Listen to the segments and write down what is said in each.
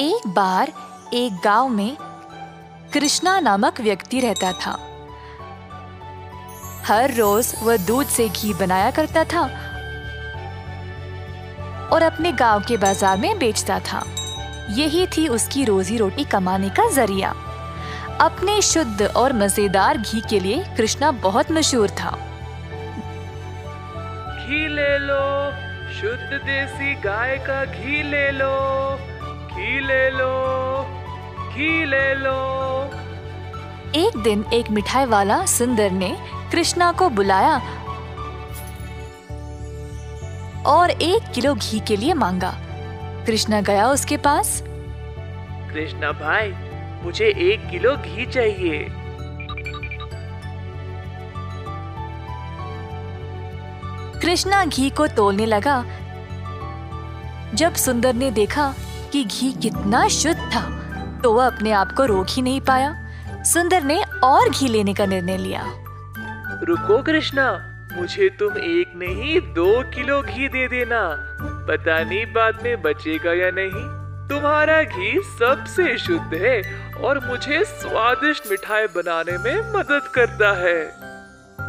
एक बार एक गांव में कृष्णा नामक व्यक्ति रहता था। हर रोज वह दूध से घी बनाया करता था और अपने गांव के बाजार में बेचता था। यही थी उसकी रोजी रोटी कमाने का जरिया। अपने शुद्ध और मजेदार घी के लिए कृष्णा बहुत मशहूर था। घी ले लो, शुद्ध देसी गाय का घी ले लो, घी ले लो, घी ले लो। एक दिन एक मिठाई वाला सुंदर ने कृष्णा को बुलाया और 1 किलो घी के लिए मांगा। कृष्णा गया उसके पास। कृष्णा भाई, मुझे 1 किलो घी चाहिए। कृष्णा घी को तोलने लगा। जब सुंदर ने देखा कि घी कितना शुद्ध था तो वह अपने आप को रोक ही नहीं पाया। सुंदर ने और घी लेने का निर्णय लिया। रुको कृष्णा, मुझे तुम 1 नहीं 2 किलो घी दे देना। पता नहीं बाद में बचेगा या नहीं। तुम्हारा घी सबसे शुद्ध है और मुझे स्वादिष्ट मिठाई बनाने में मदद करता है।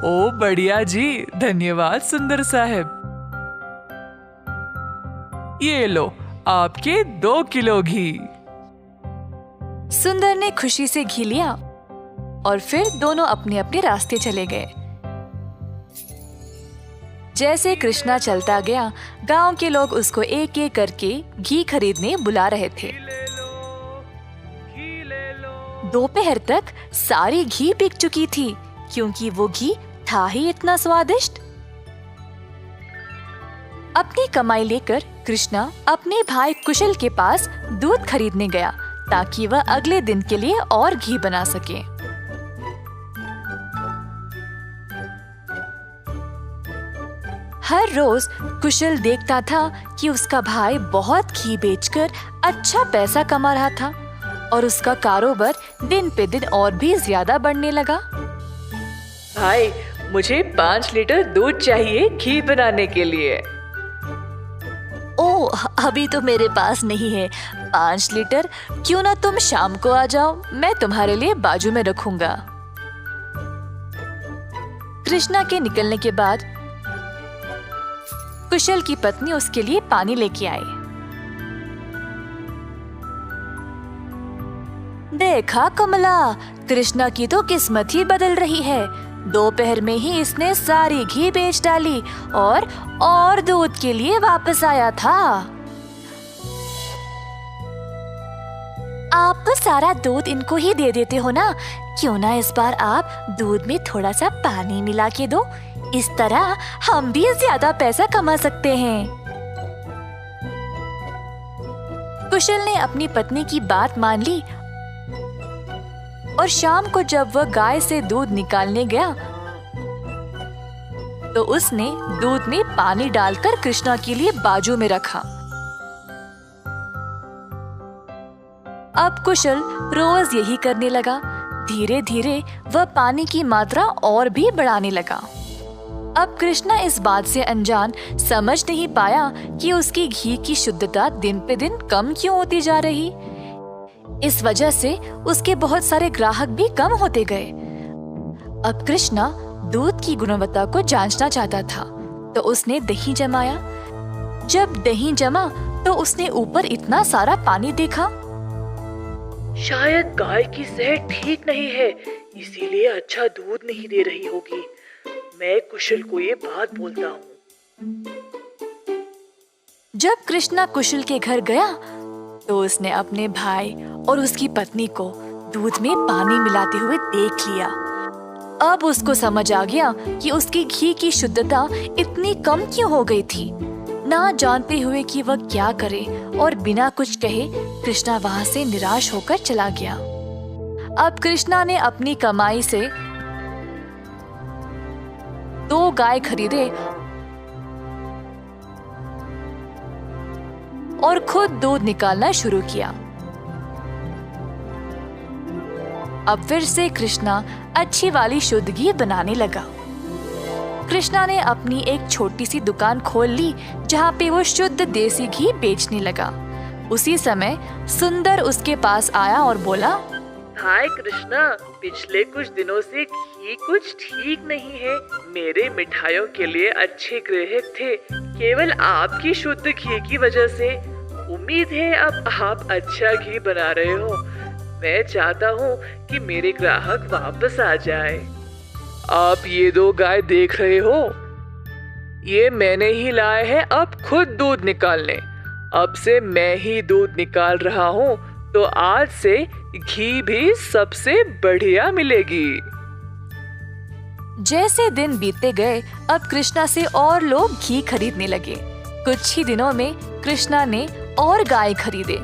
ओ बढ़िया जी, धन्यवाद सुंदर साहब। ये लो आपके 2 किलो घी। सुंदर ने खुशी से घी लिया और फिर दोनों अपने अपने रास्ते चले गए। जैसे कृष्णा चलता गया, गांव के लोग उसको एक एक करके घी खरीदने बुला रहे थे। दोपहर तक सारी घी बिक चुकी थी क्योंकि वो घी था ही इतना स्वादिष्ट। अपनी कमाई लेकर कृष्णा अपने भाई कुशल के पास दूध खरीदने गया ताकि वह अगले दिन के लिए और घी बना सके। हर रोज कुशल देखता था कि उसका भाई बहुत घी बेचकर अच्छा पैसा कमा रहा था और उसका कारोबार दिन पे दिन और भी ज्यादा बढ़ने लगा। भाई, मुझे 5 लीटर दूध चाहिए घी बनाने के लिए। ओ, अभी तो मेरे पास नहीं है 5 लीटर। क्यों ना तुम शाम को आ जाओ, मैं तुम्हारे लिए बाजू में रखूंगा। कृष्णा के निकलने के बाद कुशल की पत्नी उसके लिए पानी लेके आई। देखा कमला, कृष्णा की तो किस्मत ही बदल रही है। दोपहर में ही इसने सारी घी बेच डाली और दूध के लिए वापस आया था। आप तो सारा दूध इनको ही दे देते हो ना, क्यों ना इस बार आप दूध में थोड़ा सा पानी मिला के दो। इस तरह हम भी ज्यादा पैसा कमा सकते हैं। कुशल ने अपनी पत्नी की बात मान ली और शाम को जब वह गाय से दूध निकालने गया तो उसने दूध में पानी डालकर कृष्णा के लिए बाजू में रखा। अब कुशल रोज यही करने लगा। धीरे धीरे वह पानी की मात्रा और भी बढ़ाने लगा। अब कृष्णा इस बात से अनजान समझ नहीं पाया कि उसकी घी की शुद्धता दिन पे दिन कम क्यों होती जा रही। इस वजह से उसके बहुत सारे ग्राहक भी कम होते गए। अब कृष्णा दूध की गुणवत्ता को जांचना चाहता था तो उसने दही जमाया। जब दही जमा तो उसने ऊपर इतना सारा पानी देखा। शायद गाय की सेहत ठीक नहीं है, इसीलिए अच्छा दूध नहीं दे रही होगी। मैं कुशल को ये बात बोलता हूँ। जब कृष्णा कुशल के घर गया तो उसने अपने भाई और उसकी पत्नी को दूध में पानी मिलाते हुए देख लिया। अब उसको समझ आ गया कि उसकी घी की शुद्धता इतनी कम क्यों हो गई थी। ना जानते हुए कि वह क्या करे और बिना कुछ कहे कृष्णा वहां से निराश होकर चला गया। अब कृष्णा ने अपनी कमाई से 2 गाय खरीदे और खुद दूध निकालना शुरू किया। अब फिर से कृष्णा अच्छी वाली शुद्ध घी बनाने लगा। कृष्णा ने अपनी एक छोटी सी दुकान खोल ली जहाँ पे वो शुद्ध देसी घी बेचने लगा। उसी समय सुंदर उसके पास आया और बोला, हाय कृष्णा, पिछले कुछ दिनों से घी कुछ ठीक नहीं है। मेरे मिठाइयों के लिए अच्छे ग्राहक थे, केवल आपकी शुद्ध घी की वजह से। उम्मीद है अब आप अच्छा घी बना रहे हो। मैं चाहता हूँ कि मेरे ग्राहक वापस आ जाए। आप ये 2 गाय देख रहे हो, ये मैंने ही लाए हैं अब खुद दूध निकालने। अब से मैं ही दूध निकाल रहा हूँ, तो आज से घी भी सबसे बढ़िया मिलेगी। जैसे दिन बीतते गए, अब कृष्णा से और लोग घी खरीदने लगे। कुछ ही दिनों में कृष्णा ने और गाय खरीदे।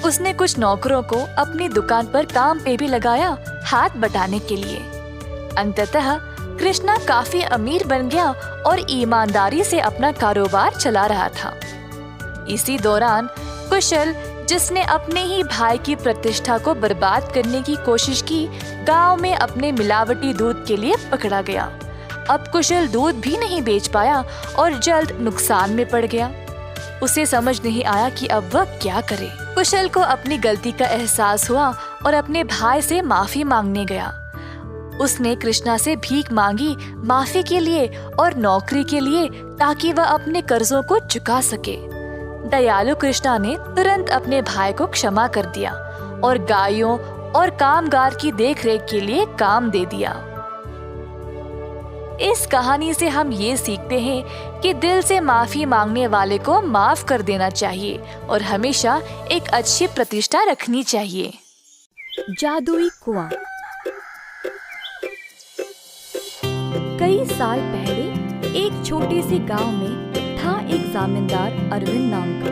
उसने कुछ नौकरों को अपनी दुकान पर काम पे भी लगाया, हाथ बटाने के लिए। अंततः कृष्णा काफी अमीर बन गया और ईमानदारी से अपना कारोबार चला रहा था। इसी दौरान कुशल, जिसने अपने ही भाई की प्रतिष्ठा को बर्बाद करने की कोशिश की, गांव में अपने मिलावटी दूध के लिए पकड़ा गया। अब कुशल दूध भी नहीं बेच पाया और जल्द नुकसान में पड़ गया। उसे समझ नहीं आया कि अब वह क्या करे। कुशल को अपनी गलती का एहसास हुआ और अपने भाई से माफी मांगने गया। उसने कृष्णा से भीख मांगी माफी के लिए और नौकरी के लिए, ताकि वह अपने कर्जों को चुका सके। दयालु कृष्णा ने तुरंत अपने भाई को क्षमा कर दिया और गायों और कामगार की देखरेख के लिए काम दे दिया। इस कहानी से हम ये सीखते हैं कि दिल से माफी मांगने वाले को माफ कर देना चाहिए और हमेशा एक अच्छी प्रतिष्ठा रखनी चाहिए। जादुई कुआं। कई साल पहले एक छोटे से गांव में था एक जमींदार अरविंद नाम का।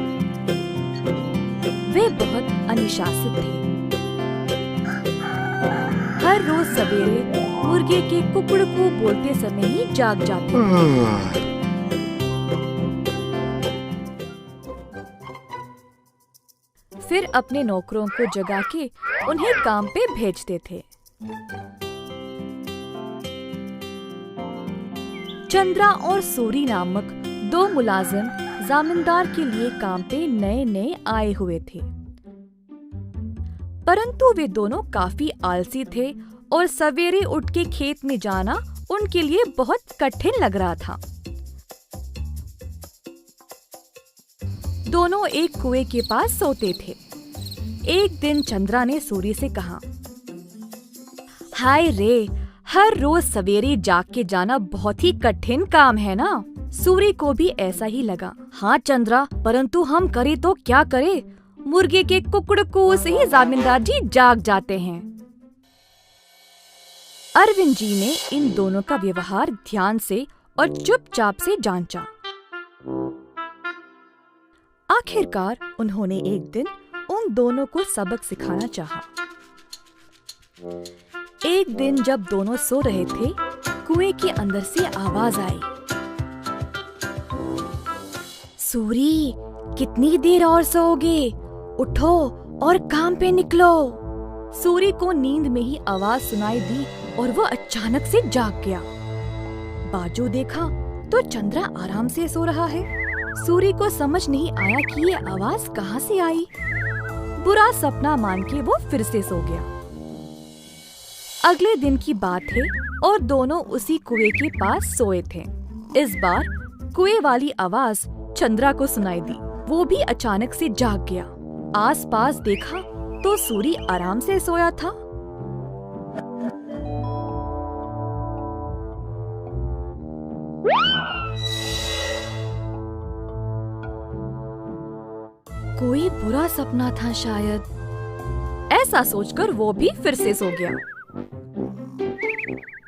वे बहुत अनुशासित थे। हर रोज सवेरे मुर्गे के कुकड़कू बोलते समय ही जाग जाते थे। फिर अपने नौकरों को जगा के उन्हें काम पे भेजते थे। चंद्रा और सूरी नामक 2 मुलाजिम जमींदार के लिए काम पे नए नए आए हुए थे, परंतु वे दोनों काफी आलसी थे और सवेरे उठ के खेत में जाना उनके लिए बहुत कठिन लग रहा था। दोनों एक कुएं के पास सोते थे। एक दिन चंद्रा ने सूरी से कहा, हाय रे, हर रोज सवेरे जाग के जाना बहुत ही कठिन काम है ना। सूरी को भी ऐसा ही लगा। हाँ चंद्रा, परंतु हम करे तो क्या करे, मुर्गे के कुकड़कू से ही जमींदार जी जाग जाते हैं। अरविंद जी ने इन दोनों का व्यवहार ध्यान से और चुपचाप से जांचा। आखिरकार उन्होंने एक दिन उन दोनों को सबक सिखाना चाहा। एक दिन जब दोनों सो रहे थे, कुएं के अंदर से आवाज आई, सूरी, कितनी देर और सोओगे? उठो और काम पे निकलो। सूरी को नींद में ही आवाज सुनाई दी और वो अचानक से जाग गया। बाजू देखा तो चंद्रा आराम से सो रहा है। सूरी को समझ नहीं आया कि ये आवाज कहाँ से आई। बुरा सपना मान के वो फिर से सो गया। अगले दिन की बात है और दोनों उसी कुएं के पास सोए थे। इस बार कुएं वाली आवाज चंद्रा को सुनाई दी। वो भी अचानक से जाग गया। आसपास देखा तो सूरी आराम से सोया था। कोई बुरा सपना था शायद, ऐसा सोचकर वो भी फिर से सो गया।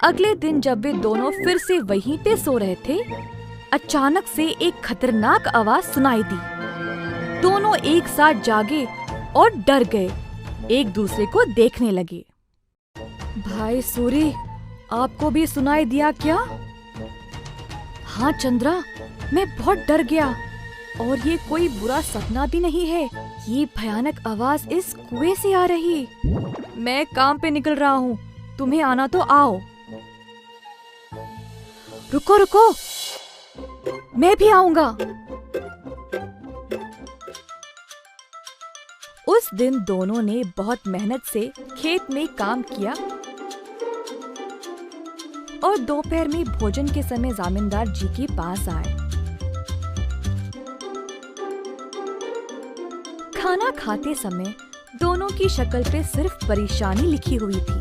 अगले दिन जब वे दोनों फिर से वहीं पे सो रहे थे, अचानक से एक खतरनाक आवाज सुनाई दी। दोनों एक साथ जागे और डर गए, एक दूसरे को देखने लगे। भाई सूरी, आपको भी सुनाई दिया क्या? हाँ चंद्रा, मैं बहुत डर गया और ये कोई बुरा सपना भी नहीं है। ये भयानक आवाज इस कुएं से आ रही। मैं काम पे निकल रहा हूँ, तुम्हें आना तो आओ। रुको रुको, मैं भी आऊंगा। उस दिन दोनों ने बहुत मेहनत से खेत में काम किया और दोपहर में भोजन के समय जमींदार जी के पास आए। खाना खाते समय दोनों की शक्ल पे सिर्फ परेशानी लिखी हुई थी।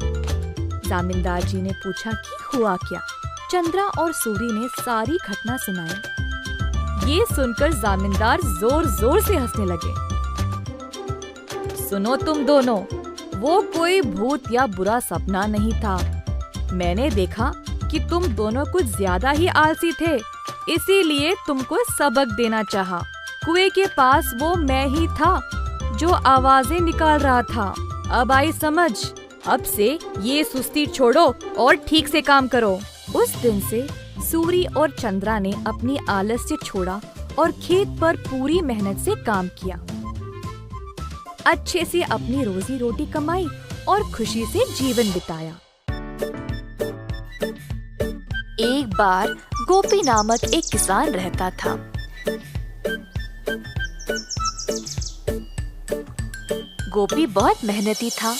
जमींदार जी ने पूछा कि हुआ क्या। चंद्रा और सूरी ने सारी घटना सुनाई। ये सुनकर जमींदार जोर जोर से हंसने लगे। सुनो तुम दोनों, वो कोई भूत या बुरा सपना नहीं था। मैंने देखा कि तुम दोनों कुछ ज्यादा ही आलसी थे, इसीलिए तुमको सबक देना चाहा। कुएं के पास वो मैं ही था जो आवाजें निकाल रहा था। अब आई समझ। अब से ये सुस्ती छोड़ो और ठीक से काम करो। उस दिन से सूरी और चंद्रा ने अपनी आलस्य छोड़ा और खेत पर पूरी मेहनत से काम किया। अच्छे से अपनी रोजी रोटी कमाई और खुशी से जीवन बिताया। एक बार गोपी नामक एक किसान रहता था। गोपी बहुत मेहनती था।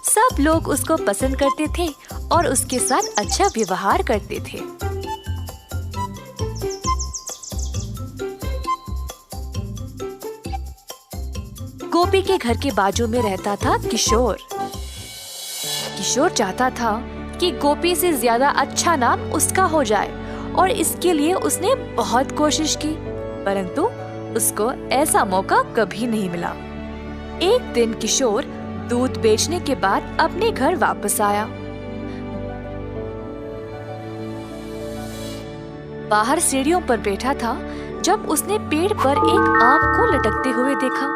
सब लोग उसको पसंद करते थे और उसके साथ अच्छा व्यवहार करते थे। गोपी के घर के बाजू में रहता था किशोर। किशोर चाहता था कि गोपी से ज्यादा अच्छा नाम उसका हो जाए और इसके लिए उसने बहुत कोशिश की, परंतु उसको ऐसा मौका कभी नहीं मिला। एक दिन किशोर दूध बेचने के बाद अपने घर वापस आया। बाहर सीढ़ियों पर बैठा था जब उसने पेड़ पर एक आम को लटकते हुए देखा।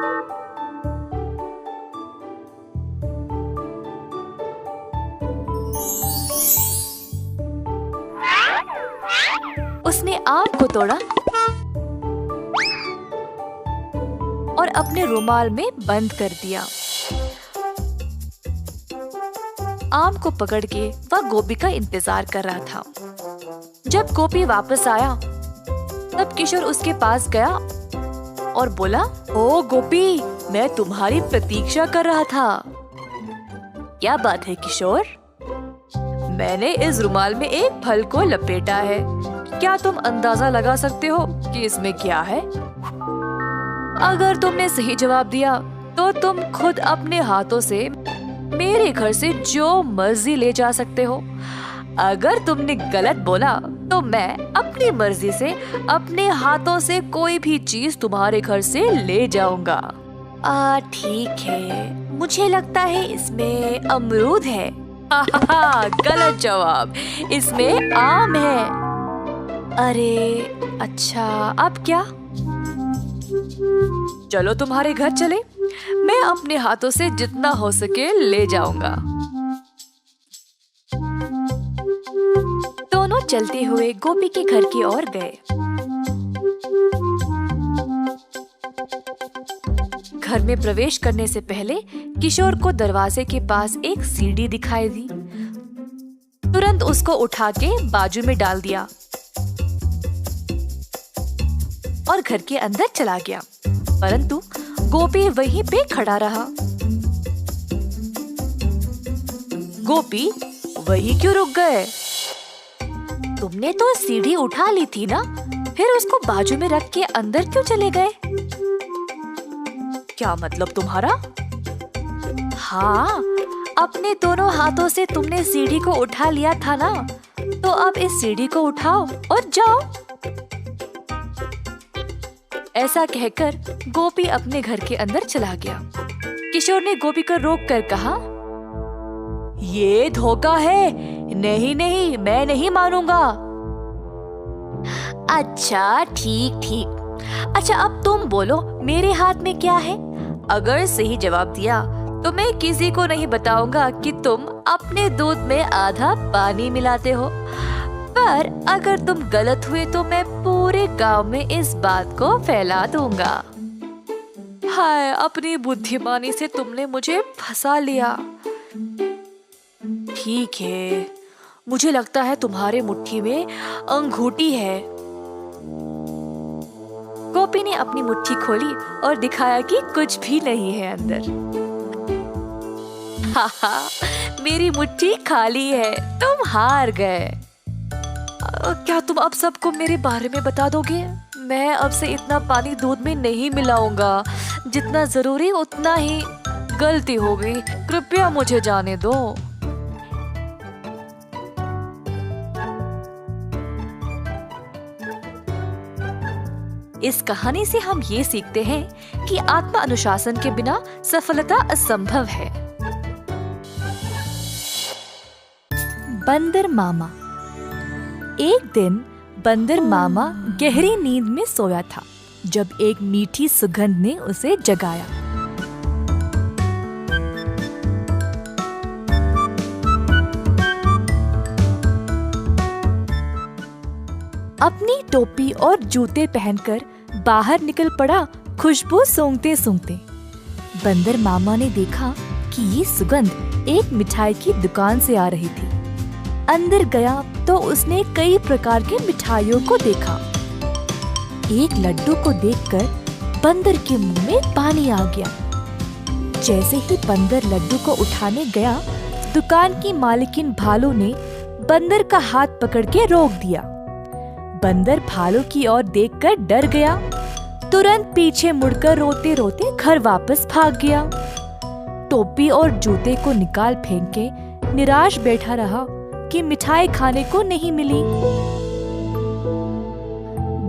उसने आम को तोड़ा और अपने रुमाल में बंद कर दिया। आम को पकड़ के वह गोपी का इंतजार कर रहा था। जब गोपी वापस आया तब किशोर उसके पास गया और बोला, ओ गोपी, मैं तुम्हारी प्रतीक्षा कर रहा था। क्या बात है किशोर? मैंने इस रुमाल में एक फल को लपेटा है। क्या तुम अंदाजा लगा सकते हो कि इसमें क्या है? अगर तुमने सही जवाब दिया तो तुम खुद अपने हाथों से मेरे घर से जो मर्जी ले जा सकते हो। अगर तुमने गलत बोला तो मैं अपनी मर्जी से अपने हाथों से कोई भी चीज तुम्हारे घर से ले जाऊंगा। ठीक है, मुझे लगता है इसमें अमरूद है। गलत जवाब, इसमें आम है। अरे अच्छा, अब क्या? चलो तुम्हारे घर चले, मैं अपने हाथों से जितना हो सके ले जाऊंगा। दोनों चलते हुए गोपी के घर की ओर गए। घर में प्रवेश करने से पहले किशोर को दरवाजे के पास एक सीढ़ी दिखाई दी। तुरंत उसको उठा के बाजू में डाल दिया और घर के अंदर चला गया, परंतु गोपी वहीं पे खड़ा रहा। गोपी, वहीं क्यों रुक गए? तुमने तो सीढ़ी उठा ली थी ना, फिर उसको बाजू में रख के अंदर क्यों चले गए? क्या मतलब तुम्हारा? हाँ, अपने दोनों हाथों से तुमने सीढ़ी को उठा लिया था ना, तो अब इस सीढ़ी को उठाओ और जाओ। ऐसा कहकर गोपी अपने घर के अंदर चला गया। किशोर ने गोपी को रोक कर कहा, ये धोखा है। नहीं नहीं, मैं नहीं मानूंगा। अच्छा ठीक ठीक। अच्छा अब तुम बोलो, मेरे हाथ में क्या है? अगर सही जवाब दिया तो मैं किसी को नहीं बताऊंगा कि तुम अपने दूध में आधा पानी मिलाते हो, पर अगर तुम गलत हुए तो मैं पूरे गांव में इस बात को फैला दूंगा। हाय, अपनी बुद्धिमानी से तुमने मुझे फंसा लिया। ठीक है, मुझे लगता है तुम्हारे मुट्ठी में अंगूठी है। गोपी ने अपनी मुट्ठी खोली और दिखाया कि कुछ भी नहीं है अंदर। हाहा, मेरी मुट्ठी खाली है, तुम हार गए। क्या तुम अब सबको मेरे बारे में बता दोगे? मैं अब से इतना पानी दूध में नहीं मिलाऊंगा, जितना जरूरी उतना ही। गलती हो गई, कृपया मुझे जाने दो। इस कहानी से हम ये सीखते हैं कि आत्म अनुशासन के बिना सफलता असंभव है। बंदर मामा। एक दिन बंदर मामा गहरी नींद में सोया था जब एक मीठी सुगंध ने उसे जगाया। अपनी टोपी और जूते पहनकर बाहर निकल पड़ा खुशबू सूंघते सूंघते। बंदर मामा ने देखा कि ये सुगंध एक मिठाई की दुकान से आ रही थी। अंदर गया तो उसने कई प्रकार के मिठाइयों को देखा। एक लड्डू को देखकर बंदर के मुंह में पानी आ गया। जैसे ही बंदर लड्डू को उठाने गया, दुकान की मालकिन भालू ने बंदर का हाथ पकड़ के रोक दिया। बंदर भालू की ओर देखकर डर गया, तुरंत पीछे मुड़कर रोते रोते घर वापस भाग गया। टोपी और जूते को निकाल फेंक के निराश बैठा रहा कि मिठाई खाने को नहीं मिली।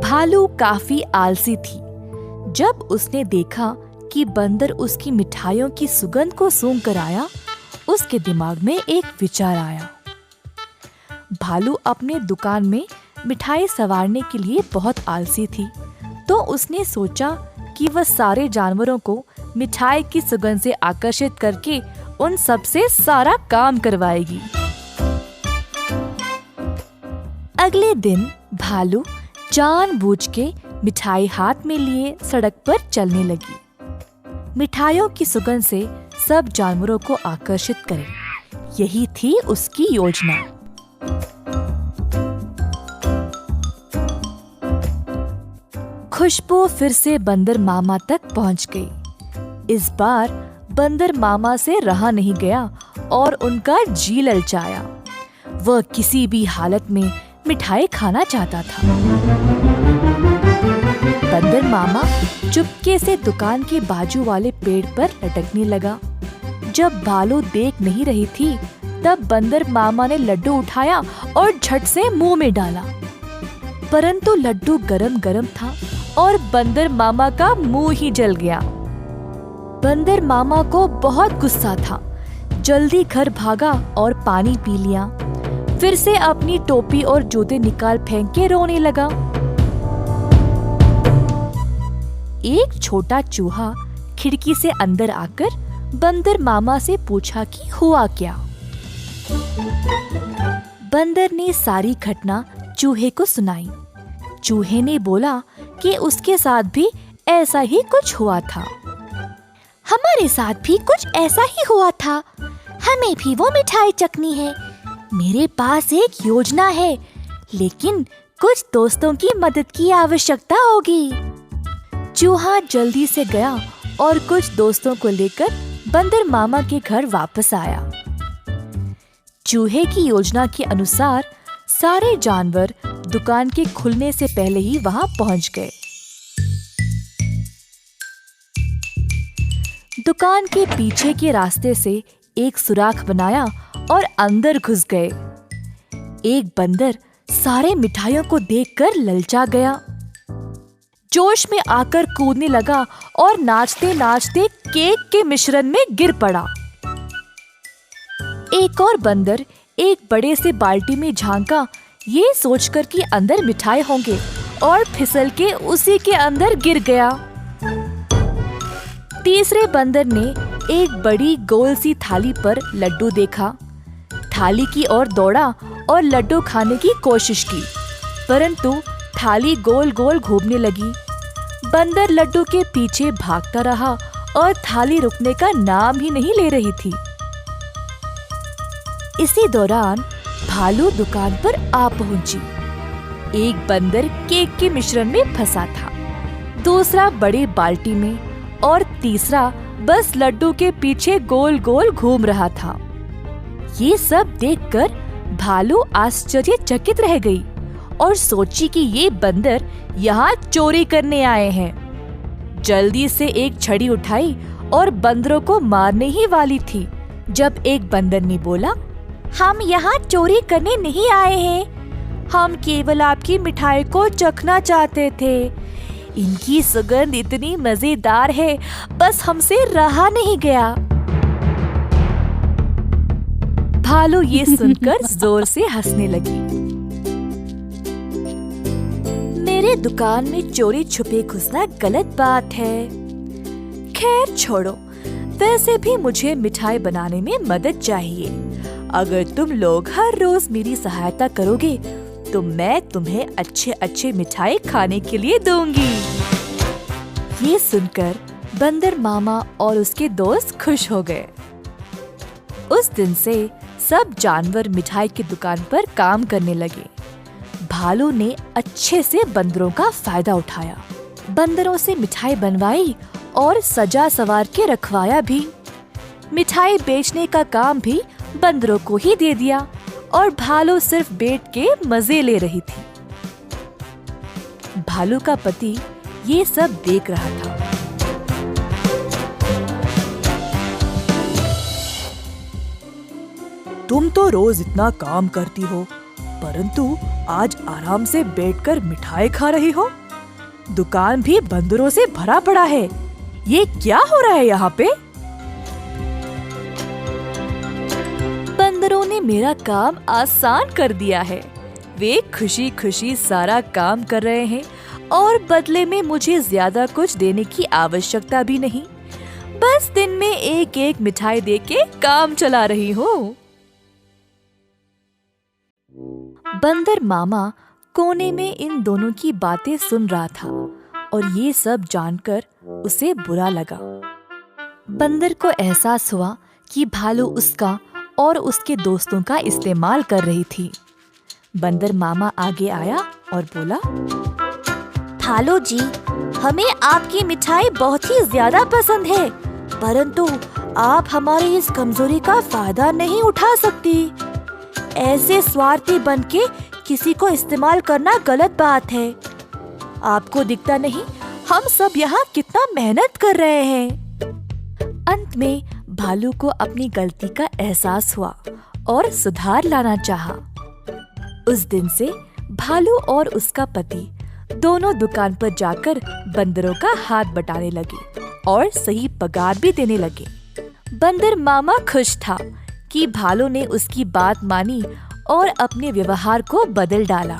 भालू काफी आलसी थी। जब उसने देखा कि बंदर उसकी मिठाइयों की सुगंध को सूंघ कर आया, उसके दिमाग में एक विचार आया। भालू अपने दुकान में मिठाई संवारने के लिए बहुत आलसी थी, तो उसने सोचा कि वह सारे जानवरों को मिठाई की सुगंध से आकर्षित करके उन सब से सारा काम करवाएगी। अगले दिन भालू जानबूझ के मिठाई हाथ में लिए सड़क पर चलने लगी। मिठाइयों की सुगंध से सब जानवरों को आकर्षित करे, यही थी उसकी योजना। खुशबू फिर से बंदर मामा तक पहुंच गई। इस बार बंदर मामा से रहा नहीं गया और उनका जी ललचाया। वह किसी भी हालत में मिठाई खाना चाहता था। बंदर मामा चुपके से दुकान के बाजू वाले पेड़ पर लटकने लगा। जब भालू देख नहीं रही थी, तब बंदर मामा ने लड्डू उठाया और झट से मुंह में डाला। परंतु लड्डू गरम गरम था और बंदर मामा का मुंह ही जल गया। बंदर मामा को बहुत गुस्सा था। जल्दी घर भागा और पानी पी लिया। फिर से अपनी टोपी और जूते निकाल फेंक के रोने लगा। एक छोटा चूहा खिड़की से अंदर आकर बंदर मामा से पूछा कि हुआ क्या। बंदर ने सारी घटना चूहे को सुनाई। चूहे ने बोला कि उसके साथ भी ऐसा ही कुछ हुआ था। हमारे साथ भी कुछ ऐसा ही हुआ था। हमें भी वो मिठाई चखनी है। मेरे पास एक योजना है, लेकिन कुछ दोस्तों की मदद की आवश्यकता होगी। चूहा जल्दी से गया और कुछ दोस्तों को लेकर बंदर मामा के घर वापस आया। चूहे की योजना के अनुसार सारे जानवर दुकान के खुलने से पहले ही वहां पहुंच गए। दुकान के पीछे के रास्ते से एक सुराख बनाया और अंदर घुस गए। एक बंदर सारे मिठाइयों को देखकर ललचा गया। जोश में आकर कूदने लगा और नाचते नाचते केक के मिश्रण में गिर पड़ा। एक और बंदर एक बड़े से बाल्टी में झांका, ये सोचकर कि अंदर मिठाई होंगे, और फिसल के उसी के अंदर गिर गया। तीसरे बंदर ने एक बड़ी गोल सी थाली पर लड्डू देखा। थाली की ओर दौड़ा और लड्डू खाने की कोशिश की, परंतु थाली गोल गोल घूमने लगी। बंदर लड्डू के पीछे भागता रहा और थाली रुकने का नाम ही नहीं ले रही थी। इसी दौरान भालू दुकान पर आ पहुंची। एक बंदर केक के मिश्रण में फंसा था। दूसरा बड़ी बाल्टी में और तीसरा बस लड्डू के पीछे गोल गोल घूम रहा था। ये सब देखकर भालू आश्चर्यचकित रह गई और सोची कि ये बंदर यहाँ चोरी करने आए हैं। जल्दी से एक छड़ी उठाई और बंदरों को मारने ही वाली थी, जब एक बंदर ने बोला, हम यहाँ चोरी करने नहीं आए हैं, हम केवल आपकी मिठाई को चखना चाहते थे। इनकी सुगंध इतनी मजेदार है, बस हमसे रहा नहीं गया। भालू ये सुनकर जोर से हंसने लगी। मेरे दुकान में चोरी छुपे घुसना गलत बात है। खैर छोड़ो, वैसे भी मुझे मिठाई बनाने में मदद चाहिए। अगर तुम लोग हर रोज मेरी सहायता करोगे तो मैं तुम्हें अच्छे अच्छे मिठाई खाने के लिए दूंगी। ये सुनकर बंदर मामा और उसके दोस्त खुश हो गए। उस दिन से सब जानवर मिठाई की दुकान पर काम करने लगे। भालू ने अच्छे से बंदरों का फायदा उठाया, बंदरों से मिठाई बनवाई और सजा सवार के रखवाया भी। मिठाई बेचने का काम भी बंदरों को ही दे दिया और भालू सिर्फ बैठ के मजे ले रही थी। भालू का पति ये सब देख रहा था। तुम तो रोज इतना काम करती हो, परंतु आज आराम से बैठकर मिठाई खा रही हो। दुकान भी बंदरों से भरा पड़ा है। ये क्या हो रहा है यहाँ पे? बंदरों ने मेरा काम आसान कर दिया है। वे खुशी खुशी सारा काम कर रहे हैं और बदले में मुझे ज्यादा कुछ देने की आवश्यकता भी नहीं। बस दिन में एक एक मिठाई देके काम चला रही हूँ। बंदर मामा कोने में इन दोनों की बातें सुन रहा था और ये सब जानकर उसे बुरा लगा। बंदर को एहसास हुआ कि भालू उसका और उसके दोस्तों का इस्तेमाल कर रही थी। बंदर मामा आगे आया और बोला, भालू जी, हमें आपकी मिठाई बहुत ही ज्यादा पसंद है, परंतु आप हमारी इस कमजोरी का फायदा नहीं उठा सकती। ऐसे स्वार्थी बनके किसी को इस्तेमाल करना गलत बात है। आपको दिखता नहीं हम सब यहाँ कितना मेहनत कर रहे हैं। अंत में भालू को अपनी गलती का एहसास हुआ और सुधार लाना चाहा। उस दिन से भालू और उसका पति दोनों दुकान पर जाकर बंदरों का हाथ बटाने लगे और सही पगार भी देने लगे। बंदर मामा खुश था कि भालू ने उसकी बात मानी और अपने व्यवहार को बदल डाला।